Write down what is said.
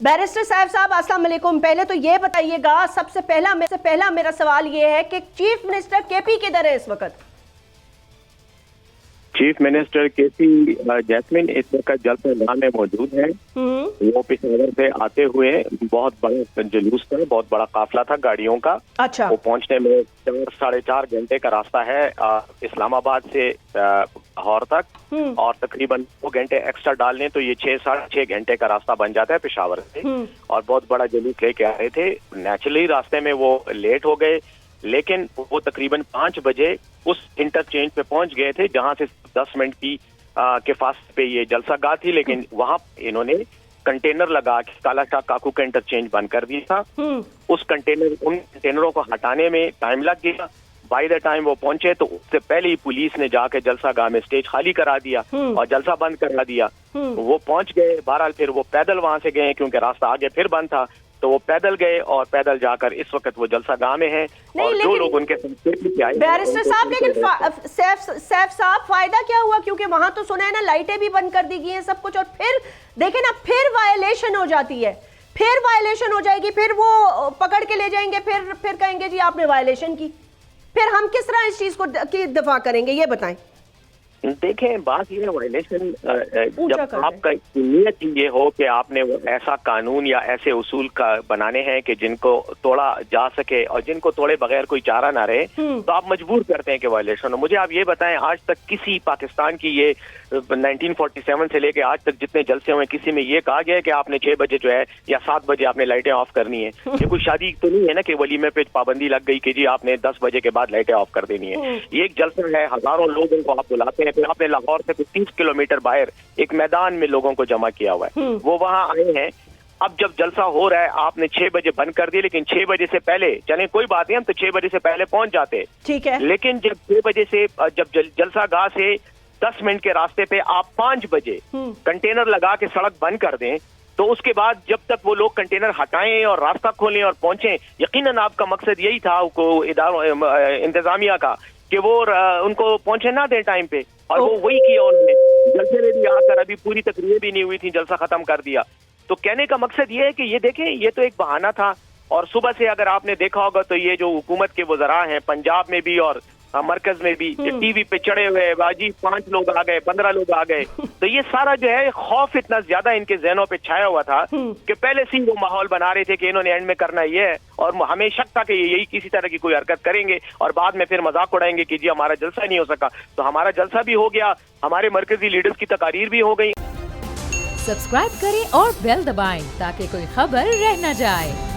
Barrister साहब अस्सलाम वालेकुम। पहले तो ये बताइएगा, सबसे पहला मेरा सवाल ये है कि चीफ मिनिस्टर केपी किधर है इस वक्त? चीफ मिनिस्टर केपी जैस्मिन इस वक्त जलसा में मौजूद है। वो पेशावर से आते हुए बहुत बड़ा जुलूस था, बहुत बड़ा काफिला था गाड़ियों का। अच्छा। वो पहुंचने में 4-4.5 घंटे का रास्ता है इस्लामाबाद से लाहौर तक, और तकरीबन 2 घंटे एक्स्ट्रा डाल लें तो ये 6-6.5 घंटे का रास्ता बन जाता है पेशावर से। और बहुत बड़ा जुलूस लेके आ रहे थे। नेचुरली रास्ते में वो लेट हो गए, लेकिन वो तकरीबन 5 बजे उस इंटरचेंज पे पहुंच गए थे जहां से 10 मिनट की के फासले पे ये जलसागाह थी। लेकिन वहां इन्होंने कंटेनर लगा के काला शाह काकू का इंटरचेंज बंद कर दिया था। उन कंटेनरों को हटाने में टाइम लग गया। बाय द टाइम वो पहुंचे तो उससे पहले ही पुलिस ने जाके जलसागाह में स्टेज खाली करा दिया और जलसा बंद करा दिया। वो पहुंच गए, बहरहाल फिर वो पैदल वहां से गए क्योंकि रास्ता आगे फिर बंद था, तो वो पैदल गए और पैदल जाकर इस वक्त वो जलसागाह में हैं। और जो लोग उनके साथ बैरिस्टर साहब, लेकिन सैफ साहब फायदा क्या हुआ? क्योंकि वहां तो सुना है ना लाइटें भी बंद कर दी गई हैं, सब कुछ। और फिर देखें ना, फिर वायलेशन हो जाती है, फिर वायलेशन हो जाएगी, फिर वो पकड़ के ले जाएंगे, फिर कहेंगे जी आपने वायलेशन की। फिर हम किस तरह इस चीज को की दफा करेंगे, ये बताएं। देखें, बात ये है वायलेशन जब आपका नीयत ये हो कि आपने ऐसा कानून या ऐसे उसूल का बनाने हैं कि जिनको तोड़ा जा सके और जिनको तोड़े बगैर कोई चारा ना रहे, तो आप मजबूर करते हैं कि वायलेशन हो। मुझे आप ये बताएं, आज तक किसी पाकिस्तान की ये 1947 से लेके आज तक जितने जलसे हुए, किसी में ये कहा गया है कि आपने 6 बजे जो है या 7 बजे आपने लाइटें ऑफ करनी है? ये कोई शादी तो नहीं है ना कि वलीमे पे पाबंदी लग गई कि जी आपने 10 बजे के बाद लाइटें ऑफ कर देनी है। ये एक जलसा है, हजारों लोगों को आप बुलाते हैं। फिर आपने लाहौर से कुछ 30 किलोमीटर बाहर एक मैदान में लोगों को जमा किया हुआ है, वो वहां आए हैं। अब जब जलसा हो रहा है, आपने 6 बजे बंद कर दिया, लेकिन 6 बजे से पहले चलें कोई बात नहीं, हम तो 6 बजे से पहले पहुंच जाते, ठीक है। लेकिन जब 6 बजे से जब जलसागाह से 10 मिनट के रास्ते पे आप 5 बजे कंटेनर लगा के सड़क बंद कर दें, तो उसके बाद जब तक वो लोग कंटेनर हटाएं और रास्ता खोलें और पहुंचे, यकीनन आपका मकसद यही था इंतजामिया का कि वो उनको पहुंचे ना दे टाइम पे, और वो वही किया उन्होंने। जलसे में भी आकर अभी पूरी तकरीरें भी नहीं हुई थी, जलसा खत्म कर दिया। तो कहने का मकसद ये है कि ये देखें, ये तो एक बहाना था। और सुबह से अगर आपने देखा होगा तो ये जो हुकूमत के वज़रा हैं पंजाब में भी और मरकज में भी, टीवी पे चढ़े हुए बाजी 5 लोग आ गए, 15 लोग आ गए, तो ये सारा जो है खौफ इतना ज्यादा इनके ज़हनों पे छाया हुआ था कि पहले से ही वो माहौल बना रहे थे कि इन्होंने एंड में करना ये है, और हमें शक था कि यही किसी तरह की कोई हरकत करेंगे और बाद में फिर मजाक उड़ाएंगे कि जी हमारा जलसा नहीं हो सका। तो हमारा जलसा भी हो गया, हमारे मरकजी लीडर्स की तकारीर भी हो गई। सब्सक्राइब करें और बेल दबाएं ताकि कोई खबर रह न जाए।